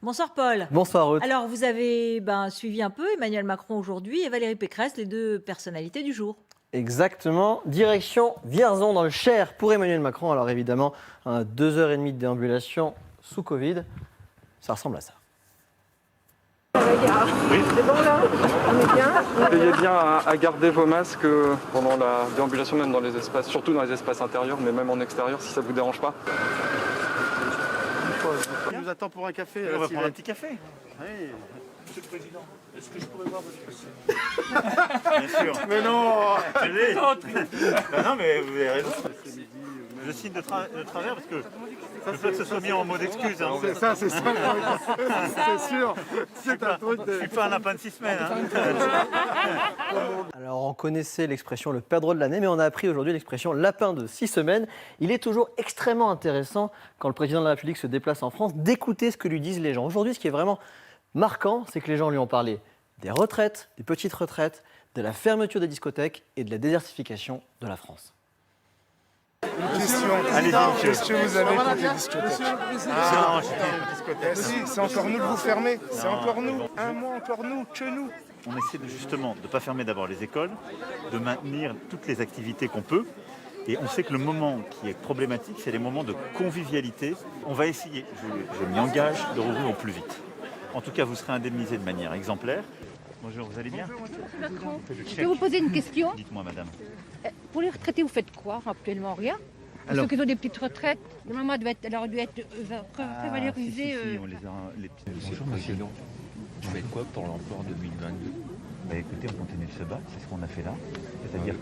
Bonsoir Paul. Bonsoir Ruth. Alors vous avez suivi un peu Emmanuel Macron aujourd'hui et Valérie Pécresse, les deux personnalités du jour. Exactement. Direction Vierzon dans le Cher pour Emmanuel Macron. Alors évidemment, 2h30 de déambulation sous Covid. Ça ressemble à ça. Oui. C'est bon là? On est bien? Veillez bien à garder vos masques pendant la déambulation, même dans les espaces, surtout dans les espaces intérieurs, mais même en extérieur si ça ne vous dérange pas. Il nous attend pour un café. On va prendre un petit café. Oui. Monsieur le Président, est-ce que je pourrais voir votre dossier? Bien sûr. Mais non. Non, mais vous avez raison. Je signe de travers parce que je veux que ce soit mis en mode excuse. Hein. C'est ça, c'est ça. C'est sûr. C'est un truc de... Je suis pas un lapin de 6 semaines. Hein. Alors on connaissait l'expression le perdreau de l'année, mais on a appris aujourd'hui l'expression lapin de 6 semaines. Il est toujours extrêmement intéressant, quand le président de la République se déplace en France, d'écouter ce que lui disent les gens. Aujourd'hui, ce qui est vraiment marquant, c'est que les gens lui ont parlé des retraites, des petites retraites, de la fermeture des discothèques et de la désertification de la France. Question. Allez-y, monsieur. Qu'est-ce que vous avez contre les discothèques? Non, j'étais en discothèque. Si, c'est encore nous de vous fermer. C'est encore nous. Un mois encore nous, que nous. On essaie justement de ne pas fermer d'abord les écoles, de maintenir toutes les activités qu'on peut. Et on sait que le moment qui est problématique, c'est les moments de convivialité. On va essayer, je m'y engage, de rouvrir au plus vite. En tout cas, vous serez indemnisé de manière exemplaire. Bonjour, vous allez bien? Macron, je peux vous poser une question? Dites-moi, madame. Pour les retraités, vous faites quoi? Actuellement, rien? Pour ceux qui ont des petites retraites, normalement, elle aurait dû être revalorisée. Si, on les a, les petites... Bonjour monsieur, vous faites quoi pour l'emploi en 2022? Bah, écoutez, on continue de se battre, c'est ce qu'on a fait là. C'est-à-dire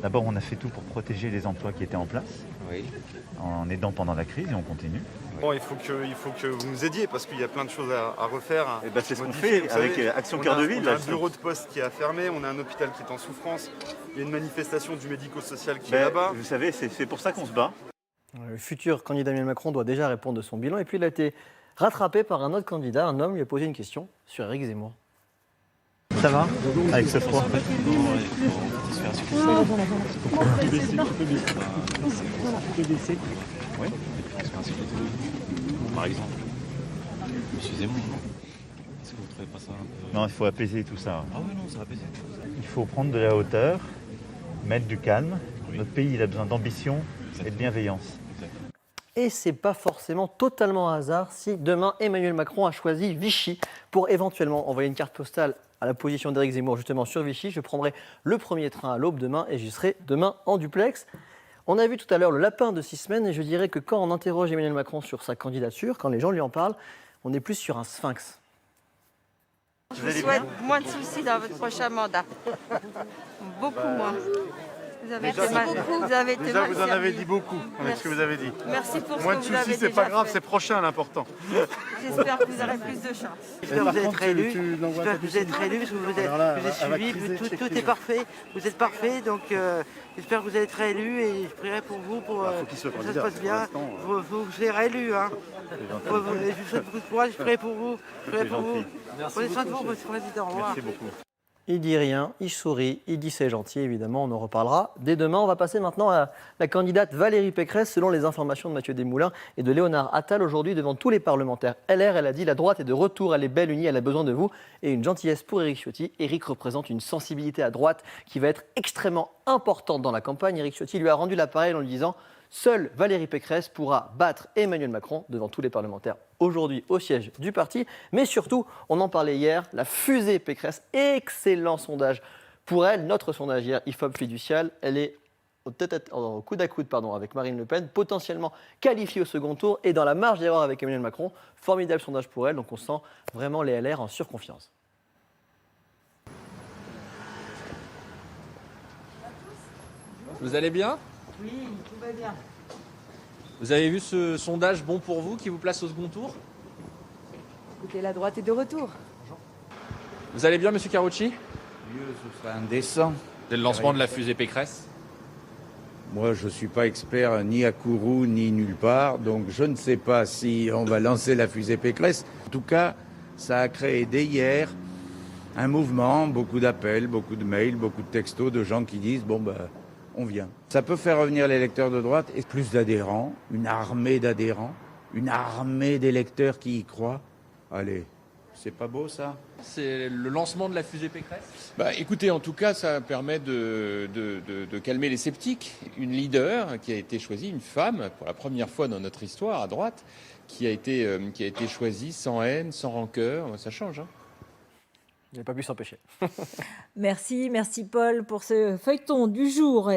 d'abord on a fait tout pour protéger les emplois qui étaient en place, Oui. en aidant pendant la crise et on continue. Bon, il faut que vous nous aidiez parce qu'il y a plein de choses à refaire. Et c'est ce qu'on modifier. fait Vous avec savez, Action Cœur de Ville. On a un bureau de poste qui a fermé, on a un hôpital qui est en souffrance, il y a une manifestation du médico-social qui est là-bas. Vous savez, c'est pour ça qu'on se bat. Le futur candidat Emmanuel Macron doit déjà répondre de son bilan. Et puis il a été rattrapé par un autre candidat. Un homme lui a posé une question sur Éric Zemmour. Ça va? Avec ce froid? Oui. Par exemple, monsieur Zemmour, est-ce que vous ne trouvez pas ça un peu... Non, il faut apaiser tout ça. Ah oui, non, ça va apaiser. Il faut prendre de la hauteur, mettre du calme. Oui. Notre pays, il a besoin d'ambition et de bienveillance. Et c'est pas forcément totalement un hasard si demain Emmanuel Macron a choisi Vichy pour éventuellement envoyer une carte postale à la position d'Éric Zemmour justement sur Vichy. Je prendrai le premier train à l'aube demain et j'y serai demain en duplex. On a vu tout à l'heure le lapin de 6 semaines et je dirais que quand on interroge Emmanuel Macron sur sa candidature, quand les gens lui en parlent, on est plus sur un sphinx. Je vous souhaite moins de soucis dans votre prochain mandat. Beaucoup moins. Vous avez été mal. Déjà, vous en avez dit beaucoup avec ce que vous avez dit. Merci pour ce Moins que de vous avez soucis, c'est déjà pas grave, fait. c'est prochain l'important. J'espère que vous aurez plus de chance. J'espère que vous allez être élu. J'espère que vous êtes réélu parce que vous êtes suivi, tout est parfait. Vous êtes parfait, donc j'espère que vous allez être réélu et je prierai pour vous pour que ça se passe bien. Vous serez réélu. Hein. Je vous souhaite beaucoup de courage, je prierai pour vous. Prenez soin de vous, monsieur le Président. Au revoir. Merci beaucoup. Il dit rien, il sourit, il dit c'est gentil, évidemment, on en reparlera dès demain. On va passer maintenant à la candidate Valérie Pécresse, selon les informations de Mathieu Desmoulins et de Léonard Attal. Aujourd'hui, devant tous les parlementaires LR, elle a dit « La droite est de retour, elle est belle, unie, elle a besoin de vous ». Et une gentillesse pour Éric Ciotti. Éric représente une sensibilité à droite qui va être extrêmement importante dans la campagne. Éric Ciotti lui a rendu l'appareil en lui disant « Seule Valérie Pécresse pourra battre Emmanuel Macron devant tous les parlementaires aujourd'hui au siège du parti. » Mais surtout, on en parlait hier, la fusée Pécresse, excellent sondage pour elle. Notre sondage hier, IFOP Fiducial, elle est au coude à coude avec Marine Le Pen, potentiellement qualifiée au second tour et dans la marge d'erreur avec Emmanuel Macron. Formidable sondage pour elle, donc on sent vraiment les LR en surconfiance. Vous allez bien? Oui, tout va bien. Vous avez vu ce sondage bon pour vous qui vous place au second tour? Écoutez, la droite est de retour. Vous allez bien, monsieur Carucci? Mieux, ce serait indécent. C'est le lancement de la fusée Pécresse? Moi, je ne suis pas expert ni à Kourou ni nulle part, donc je ne sais pas si on va lancer la fusée Pécresse. En tout cas, ça a créé dès hier un mouvement, beaucoup d'appels, beaucoup de mails, beaucoup de textos de gens qui disent « bon, ben, on vient ». Ça peut faire revenir les électeurs de droite et plus d'adhérents, une armée d'électeurs qui y croient. Allez, c'est pas beau ça? C'est le lancement de la fusée Pécresse? Écoutez, en tout cas, ça permet de calmer les sceptiques. Une leader qui a été choisie, une femme, pour la première fois dans notre histoire à droite, qui a été choisie sans haine, sans rancœur. Ça change, hein. Il n'a pas pu s'empêcher. Merci Paul pour ce feuilleton du jour.